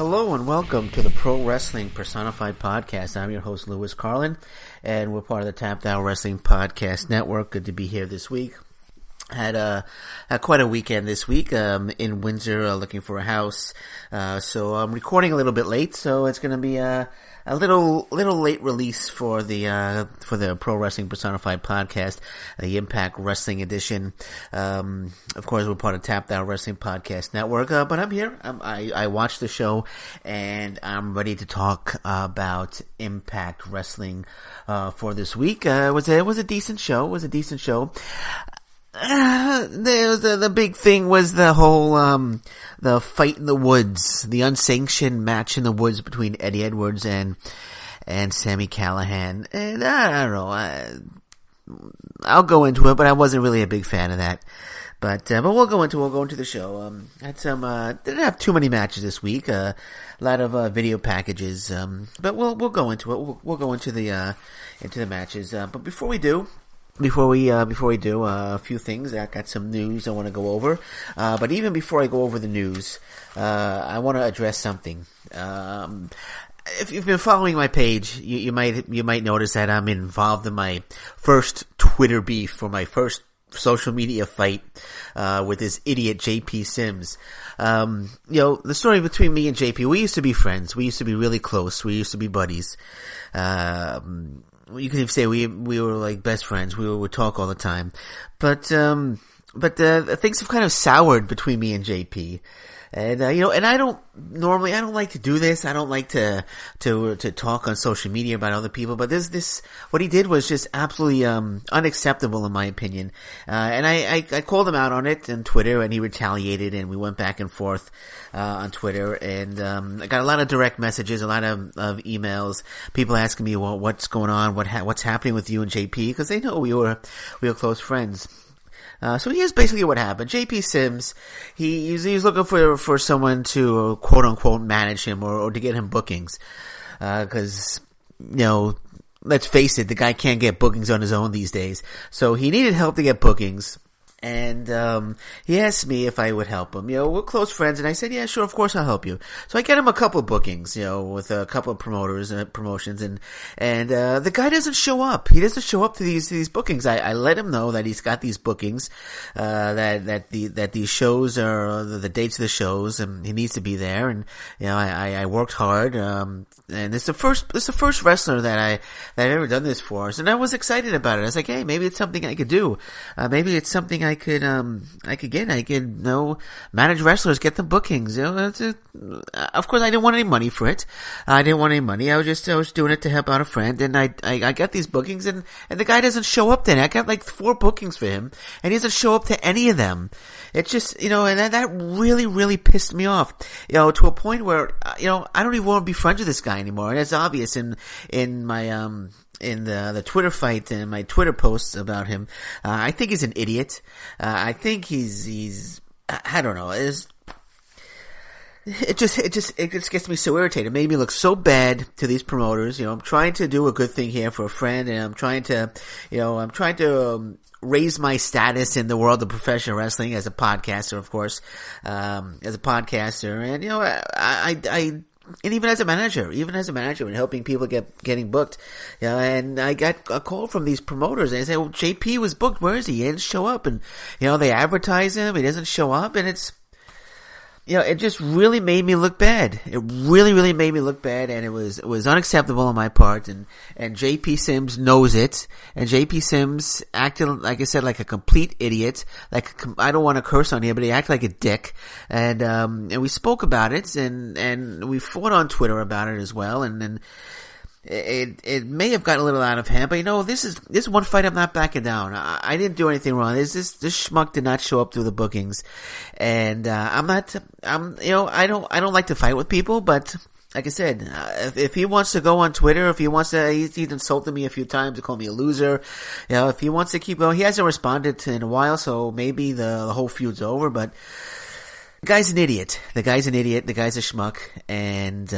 Hello and welcome to the Pro Wrestling Personified podcast. I'm your host, Louis Carlin, and we're part of the Tapped Out Wrestling Podcast Network. Good to be here this week. Had quite a weekend this week in Windsor, looking for a house. So I'm recording a little bit late, so it's going to be a little late release for the Pro Wrestling Personified podcast, the Impact Wrestling edition. Of course, we're part of Tapped Out Wrestling Podcast Network, but I'm here. I watched the show, and I'm ready to talk about Impact Wrestling for this week. It was a decent show. The big thing was the whole, the fight in the woods, the unsanctioned match in the woods between Eddie Edwards and Sami Callihan. And I don't know, I'll go into it, but I wasn't really a big fan of that. But we'll go into the show. Didn't have too many matches this week, a lot of video packages, but we'll go into it. We'll go into the matches. But before we do, a few things. I got some news I want to go over. But even before I go over the news, I want to address something. If you've been following my page, you might notice that I'm involved in my first Twitter beef, or my first social media fight, with this idiot JP Sims. The story between me and JP, we used to be friends. We used to be really close. We used to be buddies. You can even say we were like best friends. We would talk all the time, but things have kind of soured between me and JP. And and I don't like to do this. I don't like to talk on social media about other people. But this what he did was just absolutely unacceptable in my opinion. And I called him out on it on Twitter, and he retaliated, and we went back and forth on Twitter. And I got a lot of direct messages, a lot of emails, people asking me, well, what's going on, what's happening with you and JP, because they know we were close friends. So here's basically what happened. JP Sims, he was looking for someone to quote unquote manage him or to get him bookings. Cause, let's face it, the guy can't get bookings on his own these days. So he needed help to get bookings. And, he asked me if I would help him. We're close friends, and I said, yeah, sure, of course I'll help you. So I get him a couple of bookings, with a couple of promotions, and the guy doesn't show up. He doesn't show up to these bookings. I let him know that he's got these bookings, that these shows are the dates of the shows, and he needs to be there. And, I worked hard, and it's the first wrestler that I've ever done this for. So, and I was excited about it. I was like, hey, maybe it's something I could do. Maybe it's something I could manage wrestlers, get them bookings. Of course, I didn't want any money for it. I was doing it to help out a friend, and I got these bookings, and the guy doesn't show up then. I got like 4 bookings for him, and he doesn't show up to any of them. It's just, and that really, really pissed me off, to a point where, I don't even want to be friends with this guy anymore. And it's obvious in my, in the Twitter fight and my Twitter posts about him. I think he's an idiot. I think he's I don't know. It just gets me so irritated. It made me look so bad to these promoters. I'm trying to do a good thing here for a friend, and I'm trying to raise my status in the world of professional wrestling as a podcaster, of course, and and even as a manager, and helping people getting booked, and I got a call from these promoters, and they say, well, JP was booked, where is he? He didn't show up, and, they advertise him, he doesn't show up, and it's, it just really made me look bad. It really, really made me look bad, and it was unacceptable on my part, and JP Sims knows it, and JP Sims acted, like I said, like a complete idiot, I don't want to curse on here, but he acted like a dick, and we spoke about it, and we fought on Twitter about it as well, and it may have gotten a little out of hand, but this is one fight I'm not backing down. I didn't do anything wrong. This schmuck did not show up to the bookings, and I don't like to fight with people, but like I said, if he wants to go on Twitter, he's insulted me a few times to call me a loser. If he wants to keep going, he hasn't responded in a while, so maybe the whole feud's over, but the guy's an idiot. The guy's a schmuck, and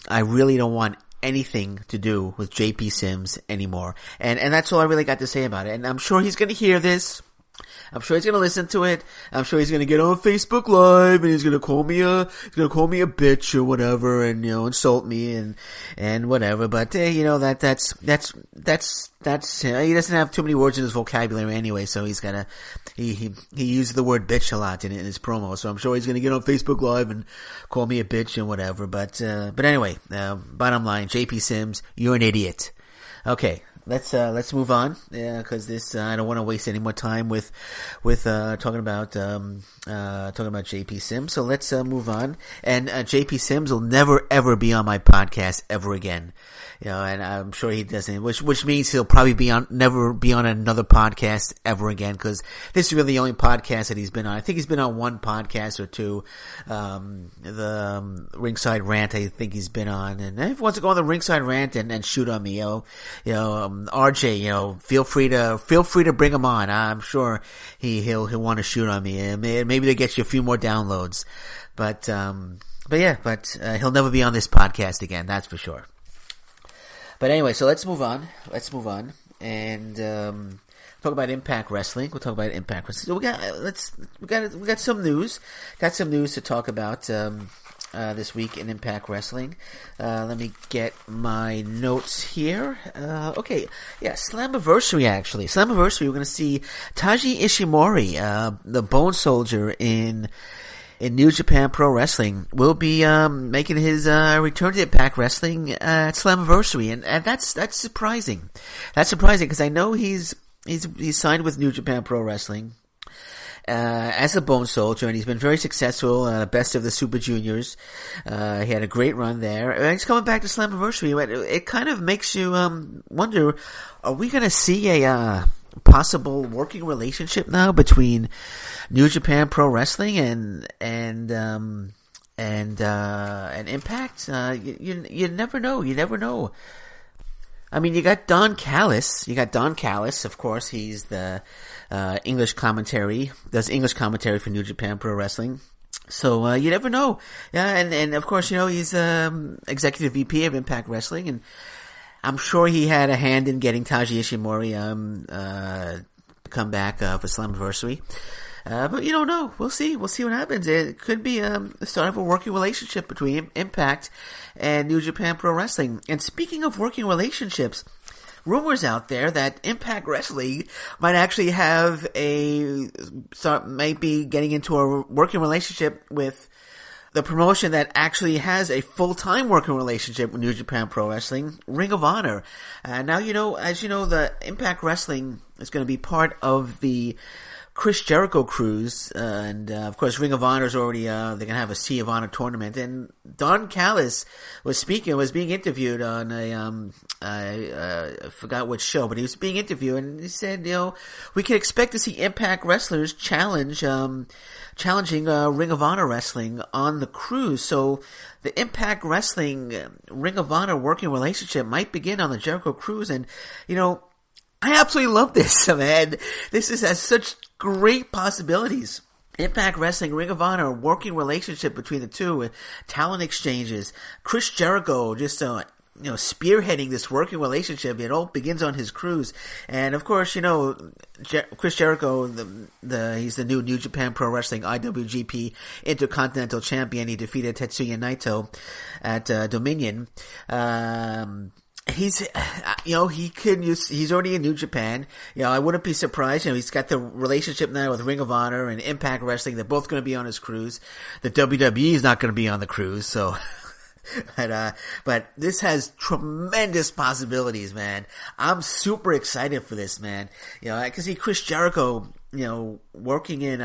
I really don't want anything to do with JP Sims anymore. And that's all I really got to say about it. And I'm sure he's going to hear this. I'm sure he's going to listen to it. I'm sure he's going to get on Facebook Live and he's going to call me a bitch or whatever and, insult me and whatever. But, that's he doesn't have too many words in his vocabulary anyway, so he's got he uses the word bitch a lot in his promo. So I'm sure he's going to get on Facebook Live and call me a bitch and whatever. But anyway, bottom line, JP Sims, you're an idiot. Okay. Let's move on, cause this, I don't want to waste any more time with talking about JP Sims. So let's, move on. And, JP Sims will never ever be on my podcast ever again. And I'm sure he doesn't, which means he'll probably never be on another podcast ever again, cause this is really the only podcast that he's been on. I think he's been on one podcast or two, the Ringside Rant I think he's been on. And if he wants to go on the Ringside Rant and shoot on me, RJ, feel free to bring him on. I'm sure he'll want to shoot on me, and maybe to get you a few more downloads. But he'll never be on this podcast again. That's for sure. But anyway, so let's move on, and talk about Impact Wrestling. We'll talk about Impact Wrestling. So we got some news. Got some news to talk about. This week in Impact Wrestling. Let me get my notes here. Okay. Yeah, Slammiversary actually. Slammiversary, we're going to see Taiji Ishimori, the Bone Soldier in New Japan Pro Wrestling, will be making his return to Impact Wrestling at Slammiversary, and that's surprising. That's surprising because I know he's signed with New Japan Pro Wrestling as a Bone Soldier, and he's been very successful, best of the Super Juniors. He had a great run there. And he's coming back to Slammiversary. It kind of makes you wonder, are we going to see a possible working relationship now between New Japan Pro Wrestling and Impact? You never know. You never know. I mean, you got Don Callis. Of course, he's the English commentary, does English commentary for New Japan Pro Wrestling. So you never know. Yeah, and of course, he's executive VP of Impact Wrestling, and I'm sure he had a hand in getting Taiji Ishimori come back for Slammiversary. But you don't know. We'll see. We'll see what happens. It could be the start of a working relationship between Impact and New Japan Pro Wrestling. And speaking of working relationships, rumors out there that Impact Wrestling might actually might be getting into a working relationship with the promotion that actually has a full-time working relationship with New Japan Pro Wrestling, Ring of Honor. Now, as you know, the Impact Wrestling is going to be part of the Chris Jericho cruise, and of course Ring of Honor is already they're gonna have a Sea of Honor tournament, and Don Callis was being interviewed on I forgot which show, but he was being interviewed, and he said, we can expect to see Impact wrestlers challenging Ring of Honor wrestling on the cruise. So the Impact Wrestling Ring of Honor working relationship might begin on the Jericho cruise, and I absolutely love this, man. This has such great possibilities. Impact Wrestling, Ring of Honor, working relationship between the two, talent exchanges. Chris Jericho just, spearheading this working relationship. It all begins on his cruise. And of course, Chris Jericho, he's the new Japan Pro Wrestling IWGP Intercontinental Champion. He defeated Tetsuya Naito at Dominion. He's already in New Japan. I wouldn't be surprised. He's got the relationship now with Ring of Honor and Impact Wrestling. They're both going to be on his cruise. The WWE is not going to be on the cruise, so. But this has tremendous possibilities, man. I'm super excited for this, man. I can see Chris Jericho, working in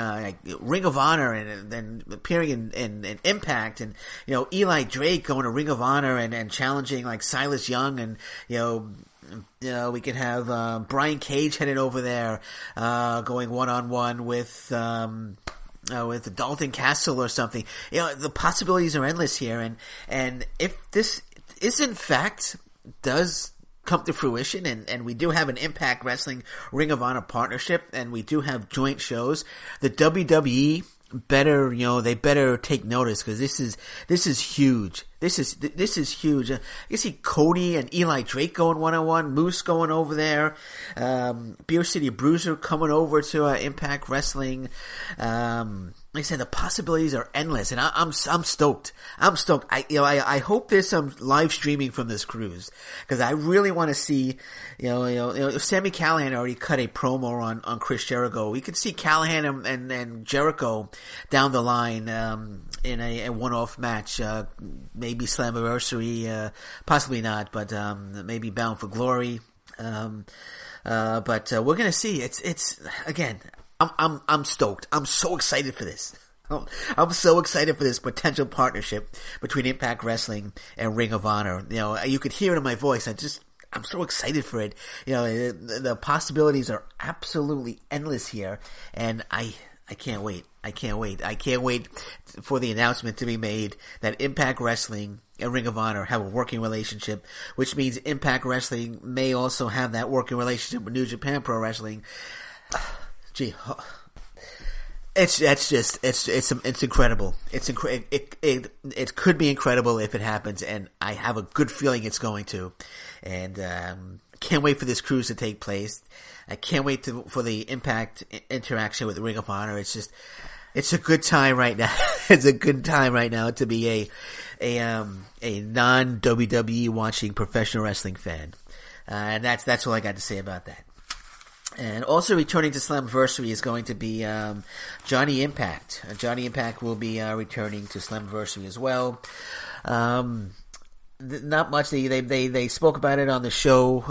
Ring of Honor and then appearing in Impact, and Eli Drake going to Ring of Honor and challenging like Silas Young, and we could have Brian Cage headed over there, going one-on-one with Dalton Castle or something. The possibilities are endless here, and if this is in fact does come to fruition, and we do have an Impact Wrestling Ring of Honor partnership, and we do have joint shows, the WWE better take notice, because this is huge. This is huge. You see Cody and Eli Drake going 1-on-1, Moose going over there, Beer City Bruiser coming over to Impact Wrestling. Like I said, the possibilities are endless, and I'm stoked. I'm stoked. I hope there's some live streaming from this cruise, because I really want to see. Sami Callihan already cut a promo on Chris Jericho. We could see Callihan and Jericho down the line in a one-off match. Maybe Slammiversary, possibly not, but maybe Bound for Glory. But we're gonna see. It's again. I'm stoked. I'm so excited for this. I'm so excited for this potential partnership between Impact Wrestling and Ring of Honor. You could hear it in my voice. I'm so excited for it. The possibilities are absolutely endless here, and I can't wait. I can't wait for the announcement to be made that Impact Wrestling and Ring of Honor have a working relationship, which means Impact Wrestling may also have that working relationship with New Japan Pro Wrestling. Gee, it's incredible. It could be incredible if it happens, and I have a good feeling it's going to. And can't wait for this cruise to take place. I can't wait for the Impact interaction with the Ring of Honor. It's a good time right now. It's a good time right now to be a non WWE watching professional wrestling fan. And that's all I got to say about that. And also returning to Slammiversary is going to be Johnny Impact. Johnny Impact will be returning to Slammiversary as well. Not much. They spoke about it on the show,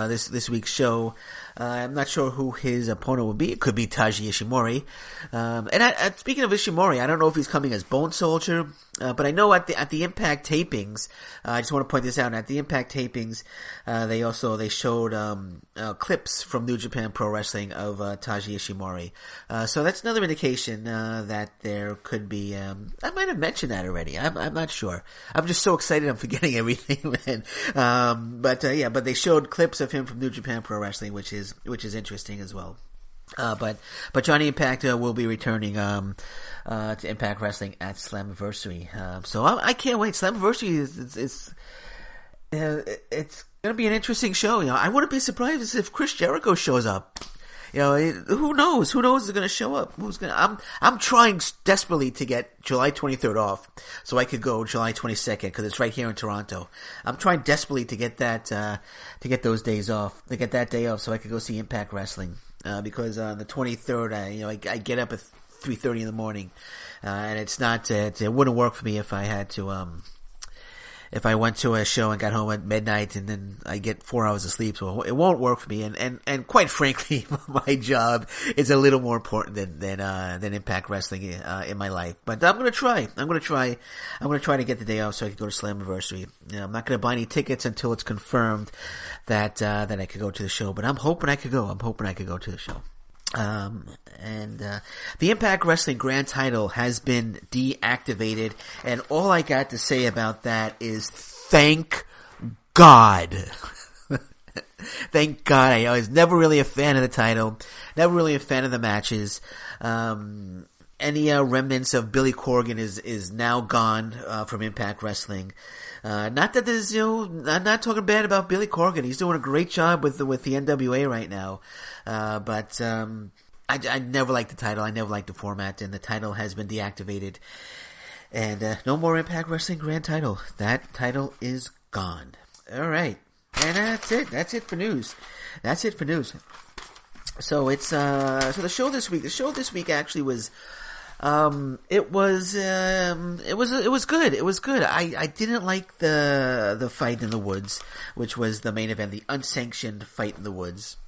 this week's show. I'm not sure who his opponent will be. It could be Taiji Ishimori. And speaking of Ishimori, I don't know if he's coming as Bone Soldier, but I know at the Impact tapings, I just want to point this out. At the Impact tapings, they showed clips from New Japan Pro Wrestling of Taiji Ishimori. So that's another indication that there could be. I might have mentioned that already. I'm not sure. I'm just so excited. I'm forgetting everything, man. But they showed clips of him from New Japan Pro Wrestling, which is interesting as well. But Johnny Impact will be returning to Impact Wrestling at Slammiversary. So I can't wait. Slammiversary is it's going to be an interesting show. I wouldn't be surprised if Chris Jericho shows up. Who knows? Who knows is going to show up? I'm trying desperately to get July 23rd off so I could go July 22nd because it's right here in Toronto. I'm trying desperately to get that, to get those days off, to get that day off so I could go see Impact Wrestling. Because on the 23rd, I get up at 3:30 in the morning, and it's not, it wouldn't work for me if I had to, if I went to a show and got home at midnight and then I get 4 hours of sleep, so it won't work for me. And quite frankly, my job is a little more important than Impact Wrestling in my life. But I'm gonna try. I'm gonna try to get the day off so I can go to Slammiversary. I'm not gonna buy any tickets until it's confirmed that I could go to the show. But I'm hoping I could go. I'm hoping I could go to the show. The Impact Wrestling Grand Title has been deactivated, and all I got to say about that is thank God. Thank God. I was never really a fan of the title, never really a fan of the matches. Any remnants of Billy Corgan is now gone from Impact Wrestling. Not that there's, I'm not talking bad about Billy Corgan. He's doing a great job with the NWA right now. But I never liked the title. I never liked the format, and the title has been deactivated. And no more Impact Wrestling Grand Title. That title is gone. All right, and that's it. That's it for news. That's it for news. So it's so the show this week. The show this week actually was. It was good. It was good. I didn't like the fight in the woods, which was the main event, the unsanctioned fight in the woods.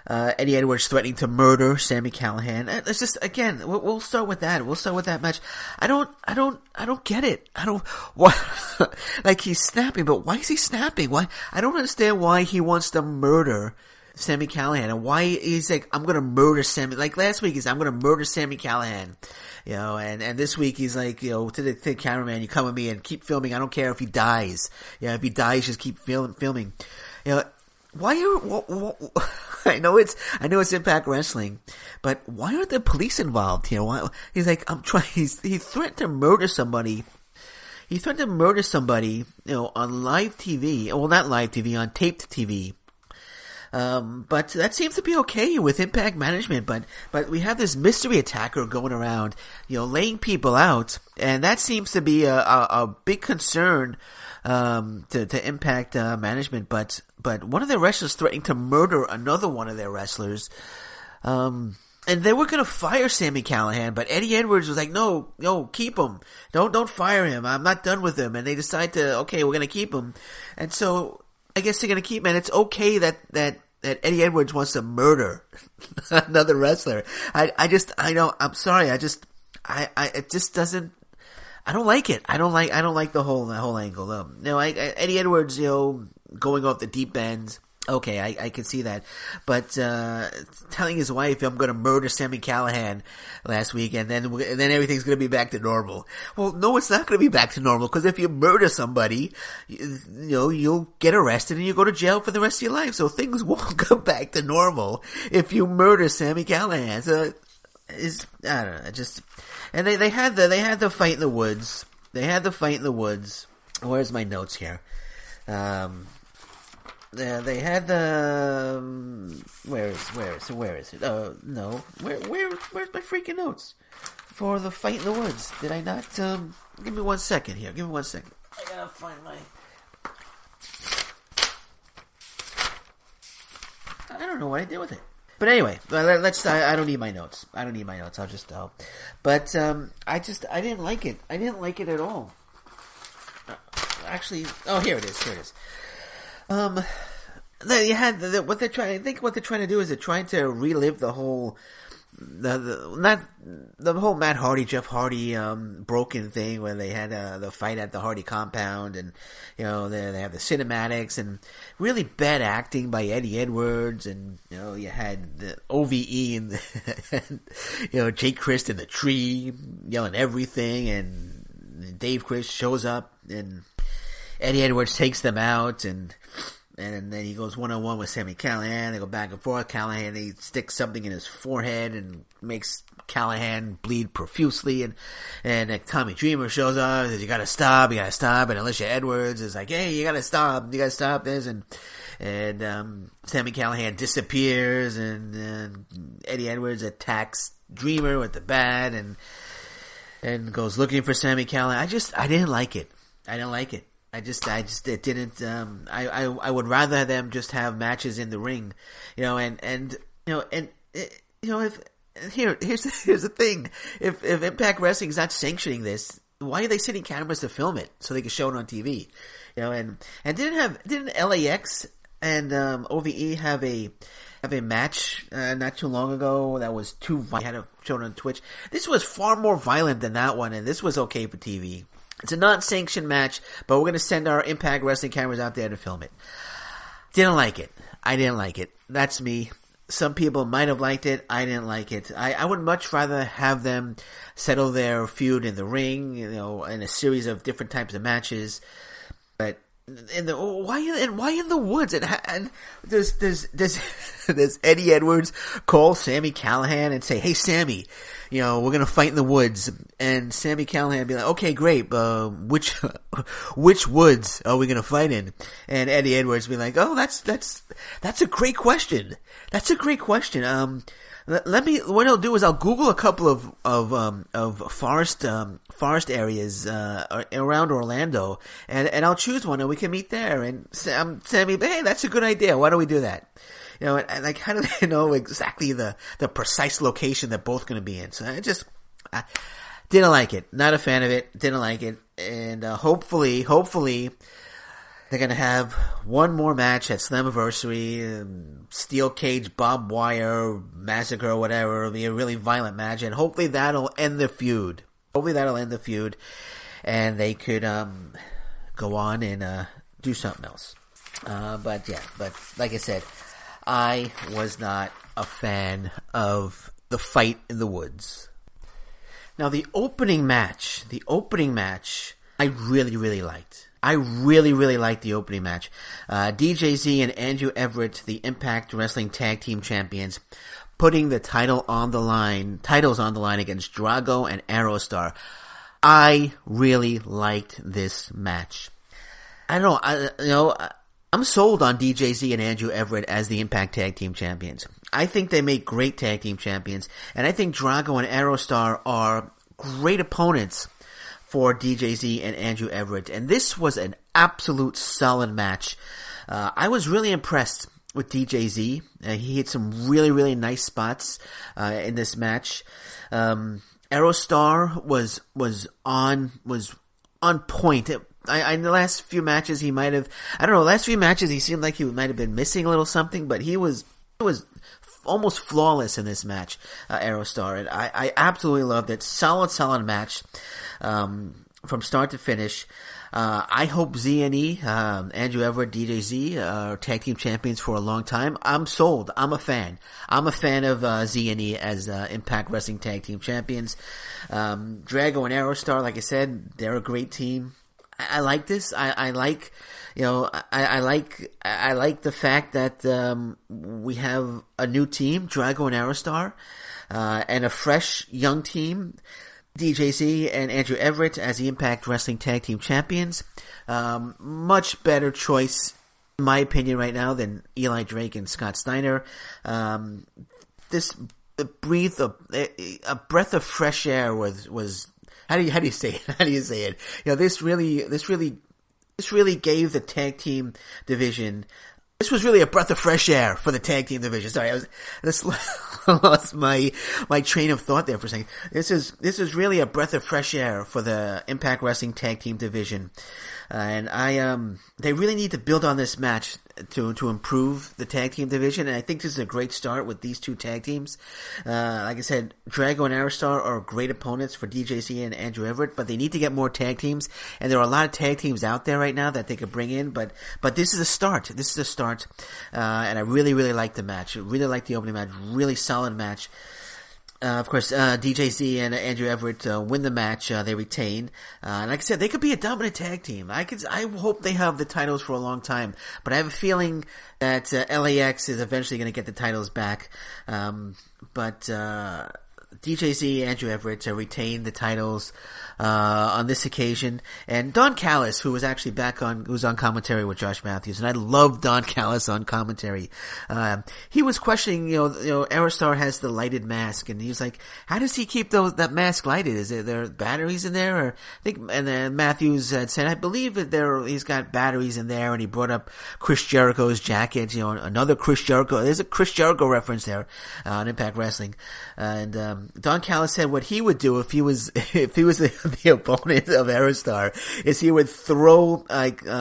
Eddie Edwards threatening to murder Sami Callihan. It's just, again, we'll start with that. We'll start with that match. I don't get it. What, like he's snapping, but why is he snapping? Why? I don't understand why he wants to murder Sami Callihan, and why he's like, I'm gonna murder Sami. Like last week, he's, I'm gonna murder Sami Callihan, and this week he's like, to the cameraman, you come with me and keep filming. I don't care if he dies. If he dies, just keep filming. Why I know it's Impact Wrestling, but why aren't the police involved here? Why, he's like, he threatened to murder somebody. he threatened to murder somebody, on live TV. Well, not live TV, on taped TV. But that seems to be okay with Impact management. But we have this mystery attacker going around, laying people out, and that seems to be a big concern to Impact management. But one of their wrestlers threatening to murder another one of their wrestlers. And they were going to fire Sami Callihan, but Eddie Edwards was like, no, keep him. Don't fire him. I'm not done with him. And they decide okay, we're going to keep him. And so I guess they're going to keep him. And it's okay that Eddie Edwards wants to murder another wrestler. I'm sorry. It just doesn't, I don't like it. I don't like the whole angle. Eddie Edwards, going off the deep end. Okay, I can see that. But telling his wife, I'm going to murder Sami Callihan last week, and then everything's going to be back to normal. Well, no, it's not going to be back to normal, because if you murder somebody, you'll get arrested and you go to jail for the rest of your life. So things won't go back to normal if you murder Sami Callihan. So I don't know, and they had the fight in the woods. Where's my notes here? They had the where is it? No, where's my freaking notes for the fight in the woods? Did I not? Give me 1 second here. Give me 1 second. I gotta find my. I don't know what I did with it. But anyway, let's. I don't need my notes. I'll just. But I didn't like it. I didn't like it at all. Actually, here it is. You had what they're trying. I think what they're trying to do is they're trying to relive the whole, not the whole Matt Hardy, Jeff Hardy, broken thing where they had the fight at the Hardy compound, and they have the cinematics and really bad acting by Eddie Edwards, and you had the OVE and Jake Christ in the tree yelling everything, and Dave Christ shows up and Eddie Edwards takes them out, and then he goes one-on-one with Sami Callihan. They go back and forth. Callihan, he sticks something in his forehead and makes Callihan bleed profusely. And Tommy Dreamer shows up and says, you gotta stop. And Alicia Edwards is like, hey, you gotta stop this. And Sami Callihan disappears, and Eddie Edwards attacks Dreamer with the bat and goes looking for Sami Callihan. I didn't like it. It didn't, I would rather them just have matches in the ring, here's the thing. If Impact Wrestling is not sanctioning this, why are they sending cameras to film it so they can show it on TV? And didn't LAX and, OVE have a match, not too long ago that was too violent? They had it shown on Twitch. This was far more violent than that one, and this was okay for TV. It's a non-sanctioned match, but we're going to send our Impact Wrestling cameras out there to film it. Didn't like it. I didn't like it. That's me. Some people might have liked it. I didn't like it. I would much rather have them settle their feud in the ring, in a series of different types of matches. But why in the woods? And does Eddie Edwards call Sami Callihan and say, hey, Sami, we're going to fight in the woods. And Sami Callihan be like, okay, great. Which woods are we going to fight in? And Eddie Edwards be like, oh, that's a great question. What I'll do is I'll Google a couple of forest areas, around Orlando, and I'll choose one and we can meet there. And Sammy, hey, that's a good idea. Why don't we do that? And like, how do they know exactly the precise location they're both going to be in? So I didn't like it. Not a fan of it. Didn't like it. And, hopefully, they're going to have one more match at Slammiversary, steel cage, barbed wire, massacre, or whatever. It'll be a really violent match, and hopefully that'll end the feud. And they could, go on and, do something else. But like I said, I was not a fan of the fight in the woods. Now, the opening match, I really, really liked. I really, really liked the opening match. DJZ and Andrew Everett, the Impact Wrestling Tag Team Champions, putting the titles on the line against Drago and Aerostar. I really liked this match. I don't know. I'm sold on DJZ and Andrew Everett as the Impact Tag Team Champions. I think they make great tag team champions, and I think Drago and Aerostar are great opponents for DJZ and Andrew Everett. And this was an absolute solid match. I was really impressed with DJZ. He hit some really, really nice spots in this match. Aerostar was on point. In the last few matches he might have, last few matches he seemed like he might have been missing a little something, but he was almost flawless in this match, Aerostar. And I absolutely loved it. Solid match, from start to finish. I hope Z&E, Andrew Everett, DJZ, are tag team champions for a long time. I'm sold. I'm a fan. I'm a fan of Z&E as Impact Wrestling tag team champions. Drago and Aerostar, like I said, they're a great team. I like this. I like the fact that we have a new team, Drago and Aerostar, and a fresh young team, DJZ and Andrew Everett as the Impact Wrestling Tag Team Champions. Much better choice, in my opinion, right now than Eli Drake and Scott Steiner. This breathe a breath of fresh air was. How do you say it? How do you say it? This really gave the tag team division. This was really a breath of fresh air for the tag team division. Sorry, I lost my train of thought there for a second. This is really a breath of fresh air for the Impact Wrestling tag team division, and they really need to build on this match to improve the tag team division. And I think this is a great start with these two tag teams. Like I said, Drago and Aerostar are great opponents for DJC and Andrew Everett, but they need to get more tag teams. And there are a lot of tag teams out there right now that they could bring in, but this is a start. This is a start. And I really, really liked the match. I really liked the opening match. Really solid match. Of course, DJZ and Andrew Everett win the match. They retain. And like I said, they could be a dominant tag team. I hope they have the titles for a long time. But I have a feeling that LAX is eventually going to get the titles back. But DJZ, Andrew Everett retain the titles on this occasion, and Don Callis, who was actually who's on commentary with Josh Matthews, and I love Don Callis on commentary. He was questioning, Aerostar has the lighted mask, and he was like, how does he keep that mask lighted? Is there batteries in there? Or I think, and then Matthews had said, I believe that he's got batteries in there, and he brought up Chris Jericho's jacket, another Chris Jericho. There's a Chris Jericho reference there on Impact Wrestling, and Don Callis said what he would do if he was the opponent of Aerostar is he would throw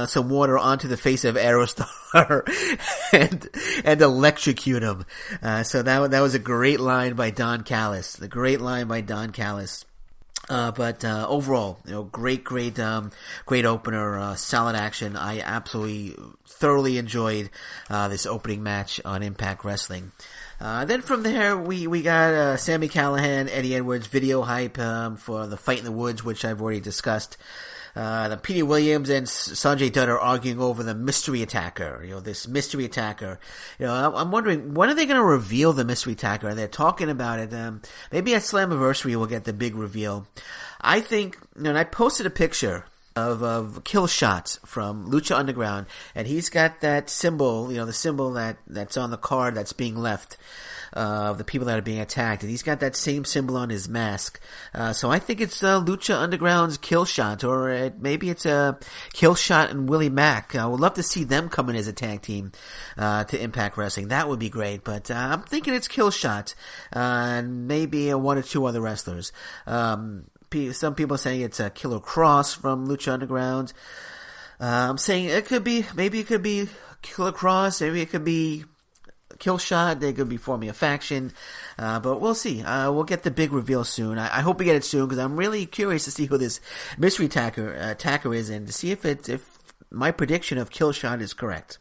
some water onto the face of Aerostar and electrocute him. So that was a great line by Don Callis. The great line by Don Callis. But overall, great opener, solid action. I absolutely thoroughly enjoyed this opening match on Impact Wrestling. Then from there, we got Sami Callihan, Eddie Edwards video hype for the Fight in the Woods, which I've already discussed. The Petey Williams and Sanjay Dutt are arguing over the mystery attacker. This mystery attacker. I'm wondering, when are they going to reveal the mystery attacker? They're talking about it. Maybe at Slammiversary we'll get the big reveal. I think, and I posted a picture of Kill Shot from Lucha Underground, and he's got that symbol, the symbol that's on the card that's being left of the people that are being attacked, and he's got that same symbol on his mask. So I think it's Lucha Underground's Kill Shot, or maybe it's Kill Shot and Willie Mack. I would love to see them come in as a tag team to Impact Wrestling. That would be great, but I'm thinking it's Kill Shot and maybe one or two other wrestlers. Some people are saying it's a Killer Cross from Lucha Underground. I'm saying maybe it could be Killer Cross, maybe it could be Kill Shot, they could be forming a faction, but we'll see. We'll get the big reveal soon. I hope we get it soon, because I'm really curious to see who this mystery attacker is, and to see if my prediction of Kill Shot is correct.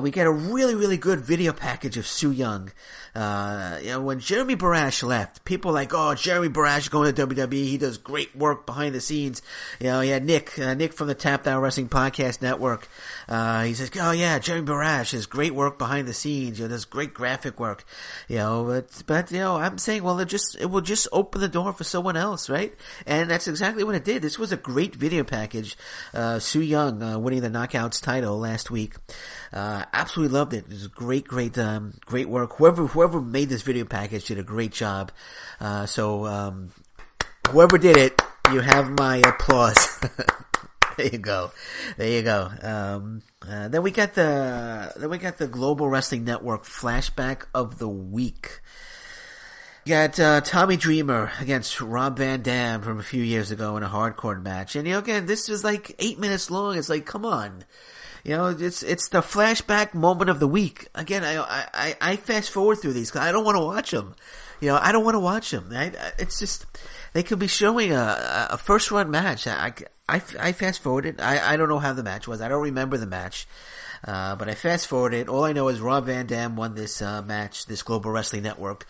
we get a really, really good video package of Su Yung. When Jeremy Borash left, people were like, oh, Jeremy Borash going to WWE, he does great work behind the scenes. He had Nick from the Tap Down Wrestling Podcast Network. He says, oh yeah, Jeremy Borash has great work behind the scenes, does great graphic work. But I'm saying, well, it will just open the door for someone else, right? And that's exactly what it did. This was a great video package. Su Yung, winning the Knockouts title last week. Absolutely loved it. It was great work. Whoever made this video package did a great job. So whoever did it, you have my applause. There you go. Then we got the Global Wrestling Network flashback of the week. You got Tommy Dreamer against Rob Van Dam from a few years ago in a hardcore match. And again, this was like 8 minutes long. It's like, come on. It's the flashback moment of the week. Again, I fast forward through these because I don't want to watch them. I don't want to watch them. It's just, they could be showing a first run match. I fast forwarded. I don't know how the match was. I don't remember the match. But I fast forwarded. All I know is Rob Van Dam won this match, this Global Wrestling Network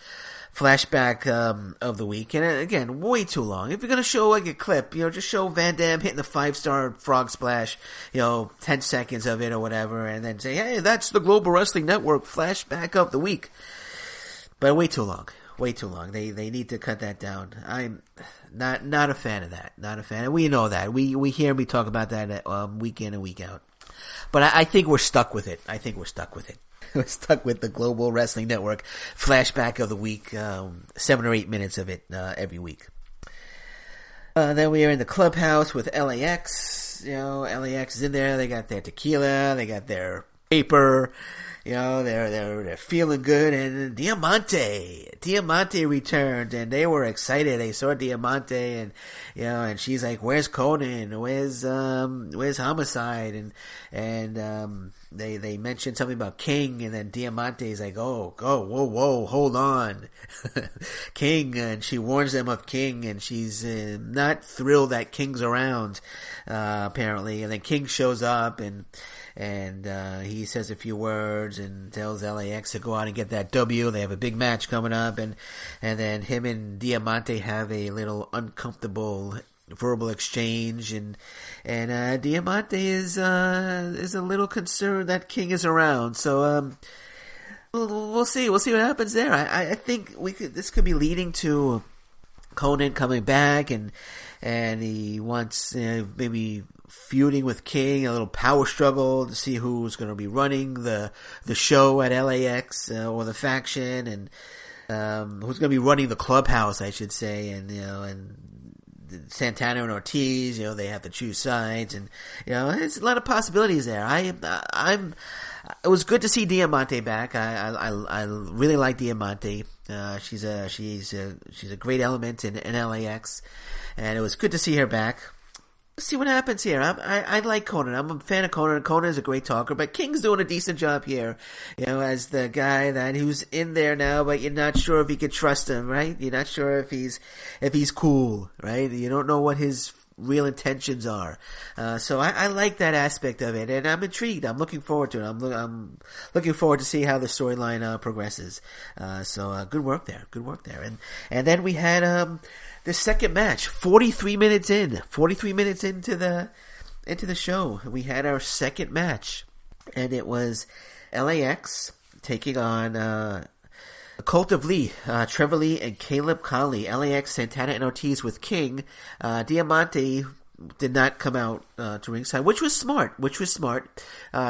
flashback of the week. And again, way too long. If you're going to show like a clip, just show Van Dam hitting the 5-star frog splash, 10 seconds of it or whatever, and then say, hey, that's the Global Wrestling Network flashback of the week. But way too long. Way too long. They need to cut that down. I'm not a fan of that. Not a fan. We know that. We hear me talk about that week in and week out. But I think we're stuck with it. We're stuck with the Global Wrestling Network flashback of the week, 7 or 8 minutes of it every week. Then we are in the clubhouse with LAX. LAX is in there. They got their tequila. They got their paper. They're feeling good. And Diamante returned, and they were excited. They saw Diamante, and she's like, "Where's Conan? Where's Homicide?" And they mentioned something about King, and then Diamante is like, whoa, hold on, King, and she warns them of King, and she's not thrilled that King's around, apparently, and then King shows up, and he says a few words and tells LAX to go out and get that W. They have a big match coming up, and then him and Diamante have a little uncomfortable verbal exchange, and Diamante is a little concerned that King is around. So we'll see what happens there. I think this could be leading to Conan coming back, and he wants maybe feuding with King, a little power struggle to see who's going to be running the show at LAX or the faction, and who's going to be running the clubhouse, I should say, and Santana and Ortiz, they have to choose sides, and there's a lot of possibilities there. It was good to see Diamante back. I really like Diamante. She's a great element in LAX, and it was good to see her back. Let's see what happens here. I like Conan. I'm a fan of Conan. Conan is a great talker, but King's doing a decent job here, as the guy who's in there now, but you're not sure if you can trust him, right? You're not sure if he's cool, right? You don't know what his real intentions are. So I like that aspect of it, and I'm intrigued. I'm looking forward to it. I'm looking forward to see how the storyline progresses. So good work there. And then we had the second match, 43 minutes into the show, we had our second match, and it was LAX taking on the Cult of Lee, Trevor Lee and Caleb Conley. LAX, Santana, and Ortiz with King. Diamante did not come out to ringside, which was smart.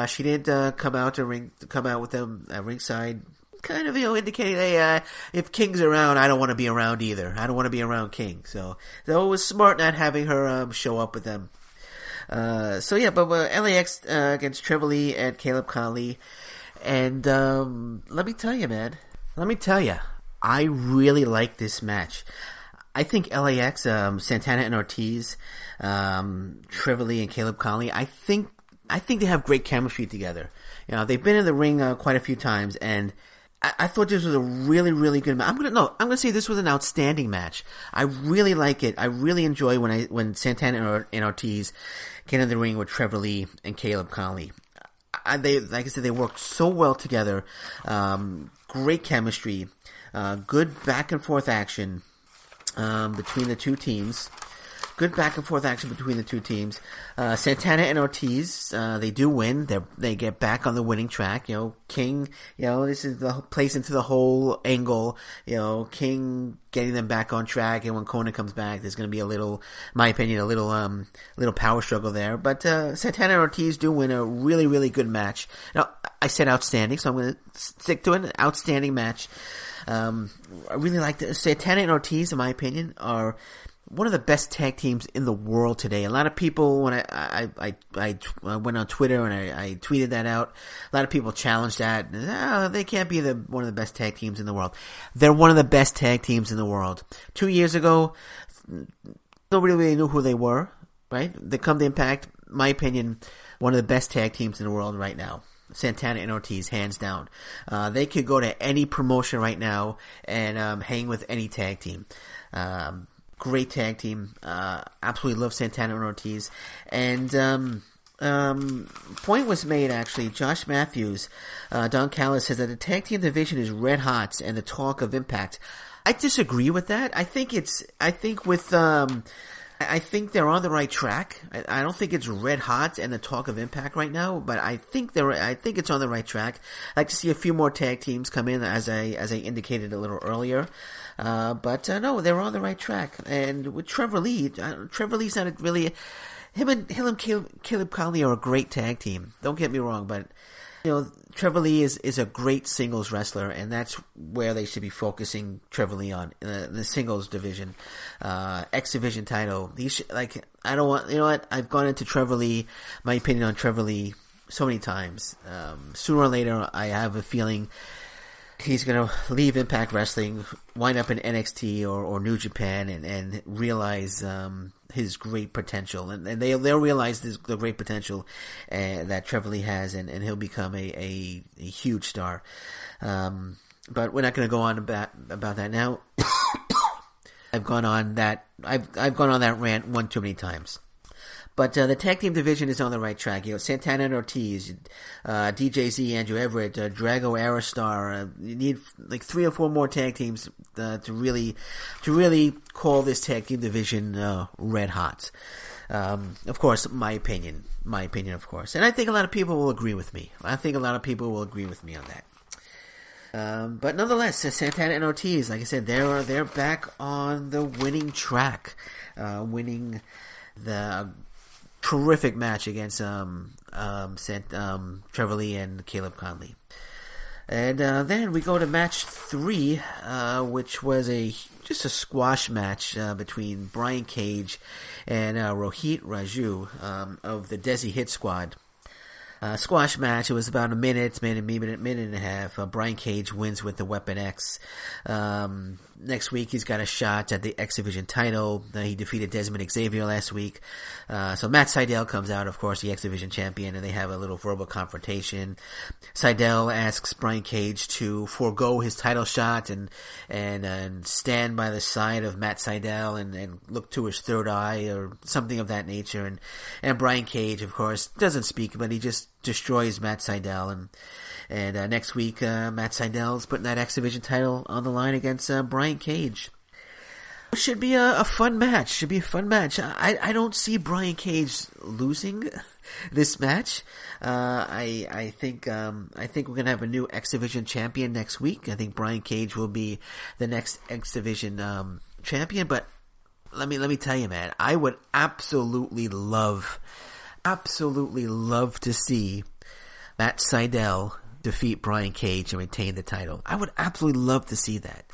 She didn't come out with them at ringside, kind of, indicating, hey, if King's around, I don't want to be around either. I don't want to be around King. So it was smart not having her show up with them. But LAX against Trevor Lee and Caleb Conley. And let me tell you, I really like this match. I think LAX, Santana and Ortiz, Trevor Lee and Caleb Conley, I think they have great chemistry together. They've been in the ring quite a few times, and I thought this was a really, really good match. I'm gonna say this was an outstanding match. I really like it. I really enjoy when Santana and Ortiz get in the ring with Trevor Lee and Caleb Conley. they, like I said, they worked so well together. Great chemistry, good back and forth action between the two teams. Good back and forth action between the two teams. Santana and Ortiz, they do win. They get back on the winning track. King, this is plays into the whole angle. King getting them back on track, and when Kona comes back, there's going to be in my opinion, a little power struggle there. But Santana and Ortiz do win a really, really good match. Now, I said outstanding, so I'm going to stick to it. An outstanding match. I really like Santana and Ortiz, in my opinion, are one of the best tag teams in the world today. A lot of people, when I went on Twitter and I tweeted that out, a lot of people challenged that. They can't be one of the best tag teams in the world. They're one of the best tag teams in the world. 2 years ago, nobody really knew who they were, right? They come to Impact, my opinion, one of the best tag teams in the world right now. Santana and Ortiz, hands down. They could go to any promotion right now and hang with any tag team. Great tag team. Absolutely love Santana and Ortiz. And point was made, actually. Josh Matthews, Don Callis says that the tag team division is red hot and the talk of Impact. I disagree with that. I think they're on the right track. I don't think it's red hot and the talk of Impact right now, but I think it's on the right track. I'd like to see a few more tag teams come in, as I indicated a little earlier. But no, they're on the right track. And with Trevor Lee, Lee's not really. Him and Caleb Conley are a great tag team. Don't get me wrong, but Trevor Lee is a great singles wrestler, and that's where they should be focusing Trevor Lee on, the singles division, X Division title. I don't want, what? I've gone into Trevor Lee, my opinion on Trevor Lee so many times. Sooner or later, I have a feeling he's going to leave Impact Wrestling, wind up in NXT or New Japan, and realize his great potential, and they'll realize the great potential that Trevor Lee has, and he'll become a huge star. But we're not going to go on about that now. I've gone on that rant one too many times. But the tag team division is on the right track. Santana and Ortiz, DJZ, Andrew Everett, Drago, Aerostar. You need like 3 or 4 more tag teams to really call this tag team division red hot. Of course, my opinion, of course, and I think a lot of people will agree with me. on that. But nonetheless, Santana and Ortiz, like I said, they're back on the winning track, winning the terrific match against Trevor Lee and Caleb Conley. And then we go to match 3, which was just a squash match between Brian Cage and Rohit Raju of the Desi Hit Squad. Squash match. It was about a minute and a half. Brian Cage wins with the Weapon X. Next week, he's got a shot at the X Division title. He defeated Desmond Xavier last week. So Matt Sydal comes out, of course, the X Division champion, and they have a little verbal confrontation. Sydal asks Brian Cage to forego his title shot and stand by the side of Matt Sydal and look to his third eye or something of that nature. And Brian Cage, of course, doesn't speak, but he just destroys Matt Sydal. And next week, Matt Sydal's putting that X Division title on the line against Brian Cage. It should be a fun match. I don't see Brian Cage losing this match. I think we're gonna have a new X Division champion next week. I think Brian Cage will be the next X Division champion. But let me tell you, man, I would absolutely love to see Matt Sydal defeat Brian Cage and retain the title. I would absolutely love to see that.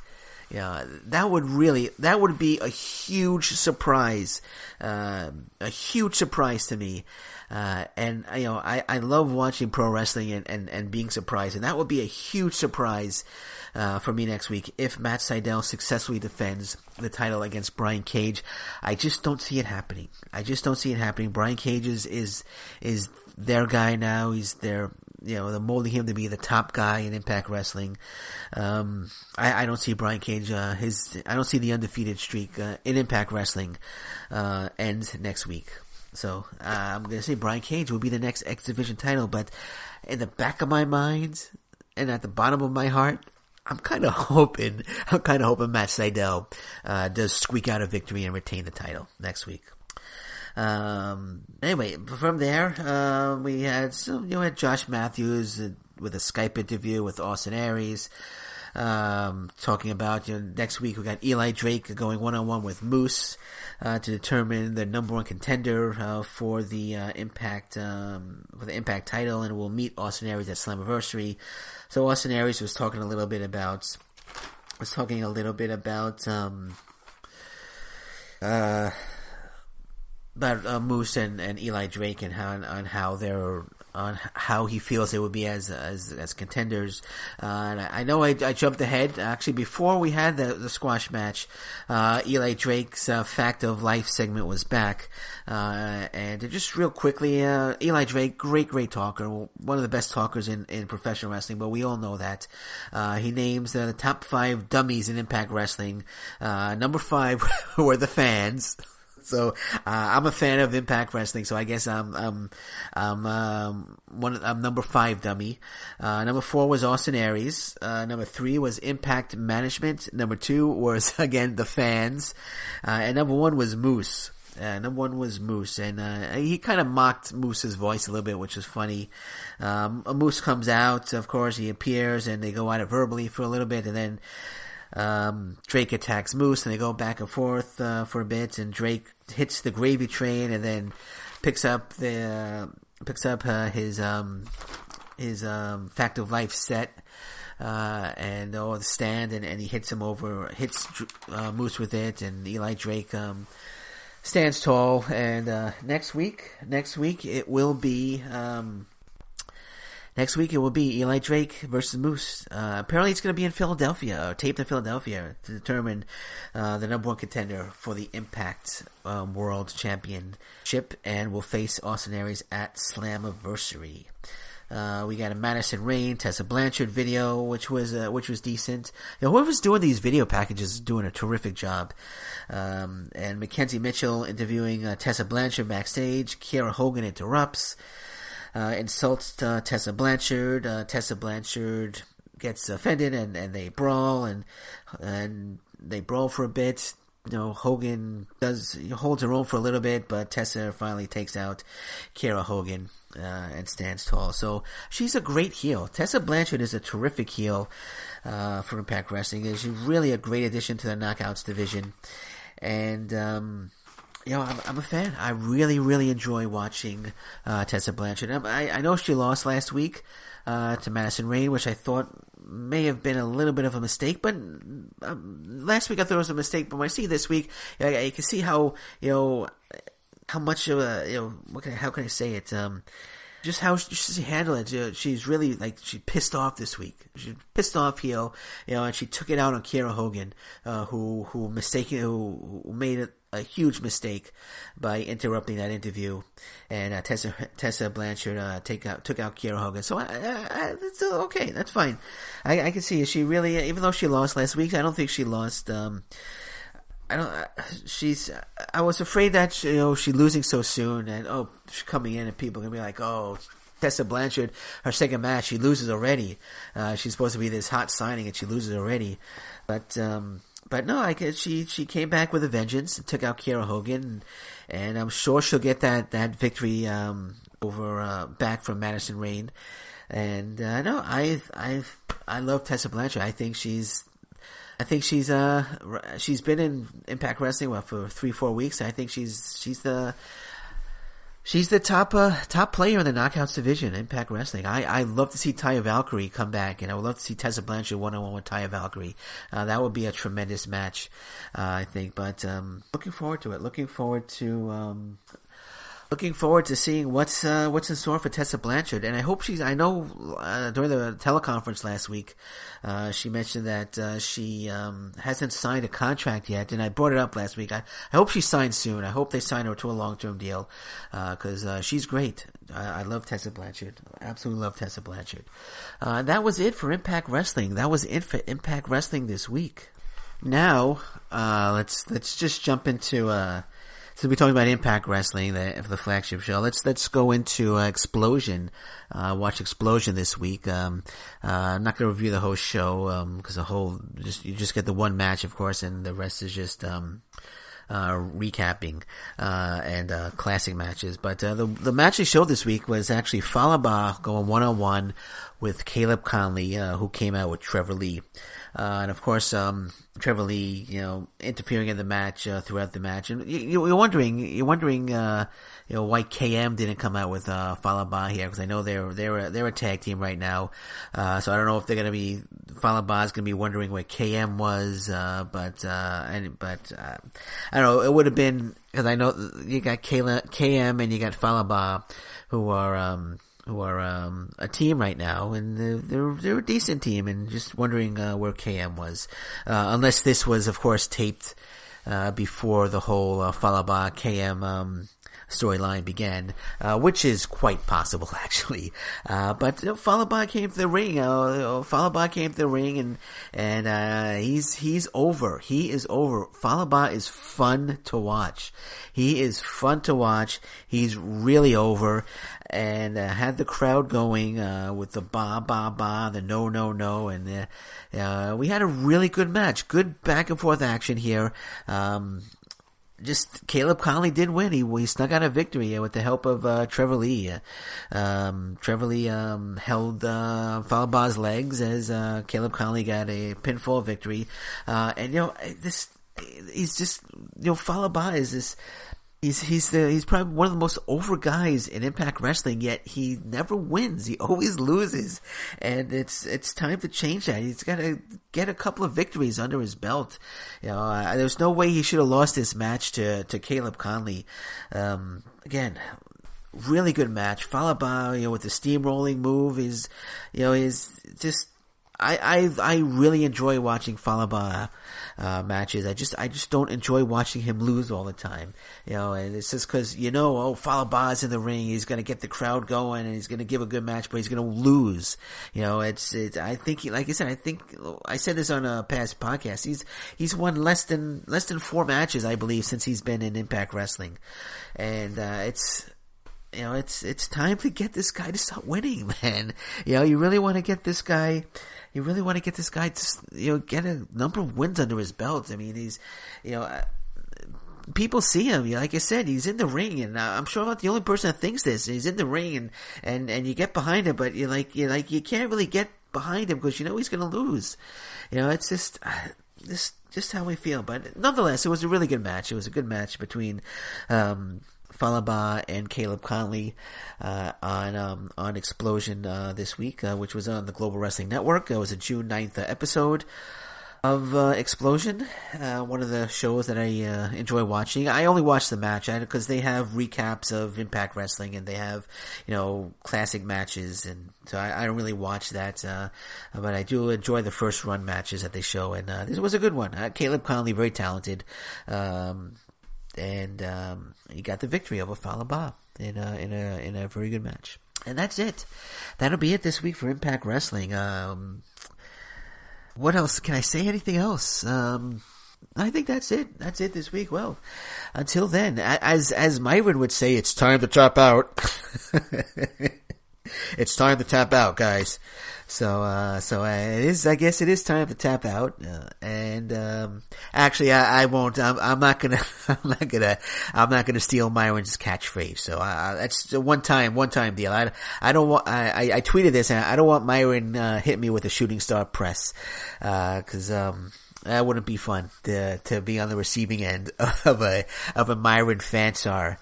That would be a huge surprise to me. And I love watching pro wrestling and being surprised, and that would be a huge surprise for me next week if Matt Sydal successfully defends the title against Brian Cage. I just don't see it happening. Brian Cage is their guy now. He's they're molding him to be the top guy in Impact Wrestling. I don't see Brian Cage, I don't see the undefeated streak in Impact Wrestling end next week. So I'm going to say Brian Cage will be the next X Division title, but in the back of my mind and at the bottom of my heart, I'm kind of hoping Matt Sydal does squeak out a victory and retain the title next week. Anyway, from there, we had Josh Matthews with a Skype interview with Austin Aries, talking about, next week we got Eli Drake going one-on-one with Moose, to determine the number one contender, for the Impact title, and we'll meet Austin Aries at Slammiversary. So Austin Aries was talking a little bit about Moose and Eli Drake and how he feels they would be as contenders. And I know I jumped ahead. Actually, before we had the squash match, Eli Drake's Fact of Life segment was back. And just real quickly, Eli Drake, great talker, one of the best talkers in professional wrestling, but we all know that. He names the top 5 dummies in Impact Wrestling. Number 5 were the fans. So I'm a fan of Impact Wrestling, so I guess I'm number 5 dummy. Number 4 was Austin Aries. Number 3 was Impact Management. Number 2 was again the fans, and number 1 was Moose. And he kind of mocked Moose's voice a little bit, which was funny. Moose comes out, of course, he appears, and they go at it verbally for a little bit, and then Drake attacks Moose, and they go back and forth for a bit, and Drake hits the gravy train, and then picks up his Fact of Life set, and the stand, and he hits Moose with it, and Eli Drake stands tall. And next week it will be Eli Drake versus Moose. Apparently it's going to be in Philadelphia, taped in Philadelphia, to determine the number 1 contender for the Impact World Championship, and will face Austin Aries at Slammiversary. We got a Madison Rayne, Tessa Blanchard video, which was decent. Whoever's doing these video packages is doing a terrific job. And Mackenzie Mitchell interviewing Tessa Blanchard backstage. Kiera Hogan interrupts. Insults Tessa Blanchard. Tessa Blanchard gets offended, and they brawl, and they brawl for a bit. Hogan holds her own for a little bit, but Tessa finally takes out Kiera Hogan and stands tall. So she's a great heel. Tessa Blanchard is a terrific heel for Impact Wrestling. She's really a great addition to the Knockouts division, and I'm a fan. I really enjoy watching Tessa Blanchard. I know she lost last week to Madison Rayne, which I thought may have been a little bit of a mistake. But last week I thought it was a mistake. But when I see this week, you can see how much of how can I say it? Just how she handled it. She's really she's pissed off this week. She's pissed off heel, and she took it out on Kiera Hogan, who made a huge mistake by interrupting that interview, and Tessa Blanchard took out Kiera Hogan. So it's okay, that's fine. I can see she really, even though she lost last week, I don't think she lost. I was afraid that she's losing so soon, and she's coming in, and people are gonna be like, Tessa Blanchard, her second match, she loses already. She's supposed to be this hot signing, and she loses already. But no, she came back with a vengeance and took out Kiera Hogan, and I'm sure she'll get that victory back from Madison Rayne. And no, I love Tessa Blanchard. I think she's been in Impact Wrestling for 3-4 weeks. I think she's the top player in the Knockouts division, Impact Wrestling. I love to see Taya Valkyrie come back, and I would love to see Tessa Blanchard one-on-one with Taya Valkyrie. That would be a tremendous match, I think. But looking forward to it. Looking forward to seeing what's in store for Tessa Blanchard. And I hope I know during the teleconference last week, she mentioned that she hasn't signed a contract yet, and I brought it up last week. I hope she signs soon. I hope they sign her to a long-term deal, because she's great. I love Tessa Blanchard. I absolutely love Tessa Blanchard. That was it for Impact Wrestling. That was it for Impact Wrestling this week. Now, let's just jump into So we're talking about Impact Wrestling, the flagship show. Let's go into Explosion. Watch Explosion this week. I'm not going to review the whole show because you just get the one match, of course, and the rest is just recapping and classic matches. But the match they showed this week was actually Falaba going 1-on-1 with Caleb Conley, who came out with Trevor Lee. And of course, Trevor Lee, interfering in the match, throughout the match. And you're wondering, why KM didn't come out with, Falaba here, because I know they're a tag team right now. So I don't know if Falaba's gonna be wondering where KM was, but I don't know, it would have been, because I know you got KM and you got Falaba, who are a team right now, and they're a decent team, and just wondering where KM was, unless this was, of course, taped before the whole Falaba KM storyline began, which is quite possible, actually. But Falaba came to the ring. Falaba came to the ring, and he's over. He is over. Falaba is fun to watch. He is fun to watch. He's really over, and had the crowd going with the ba ba ba, the no no no, and we had a really good match. Good back and forth action here. Just Caleb Conley did win. He snuck out a victory with the help of Trevor Lee. Trevor Lee held Falaba's legs as Caleb Conley got a pinfall victory. And he's just Falaba is this. He's probably one of the most over guys in Impact Wrestling, yet he never wins. He always loses. And it's time to change that. He's got to get a couple of victories under his belt. There's no way he should have lost this match to Caleb Conley. Again, really good match. Falaba, with the steamrolling move is just, I really enjoy watching Falaba matches. I just don't enjoy watching him lose all the time. And it's just because Falaba's in the ring, he's going to get the crowd going, and he's going to give a good match, but he's going to lose. I think, like I said, I said this on a past podcast. He's won less than 4 matches, I believe, since he's been in Impact Wrestling, and it's time to get this guy to stop winning, man. You really want to get this guy. You really want to get this guy to, get a number of wins under his belt. I mean, he's, people see him. Like I said, he's in the ring, and I'm sure I'm not the only person that thinks this. He's in the ring, and you get behind him, but you can't really get behind him because he's going to lose. It's just how we feel. But nonetheless, it was a really good match. It was a good match between Falaba and Caleb Conley on Explosion this week, which was on the Global Wrestling Network. It was a June 9th episode of Explosion, one of the shows that I enjoy watching. I only watch the match because they have recaps of Impact Wrestling, and they have classic matches, and so I don't really watch that, but I do enjoy the first run matches that they show, and this was a good one. Caleb Conley, very talented, and he got the victory over Falaba in a very good match. And that's it. That'll be it this week for Impact Wrestling. What else? Can I say anything else? I think that's it. That's it this week. Well, until then, as Myron would say, it's time to tap out. It's time to tap out, guys. So it is. I guess it is time to tap out. Actually, I won't. I'm not gonna steal Myron's catchphrase. So that's a one time deal. I don't want. I tweeted this, and I don't want Myron hit me with a shooting star press, because that wouldn't be fun to be on the receiving end of a Myron Fansar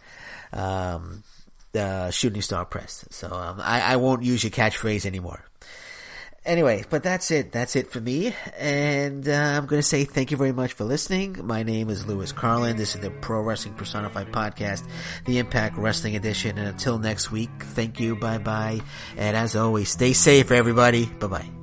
shooting star press. So I won't use your catchphrase anymore. Anyway, but that's it. That's it for me. And I'm going to say thank you very much for listening. My name is Lewis Carlin. This is the Pro Wrestling Personified podcast, the Impact Wrestling edition. And until next week, thank you. Bye-bye. And as always, stay safe, everybody. Bye-bye.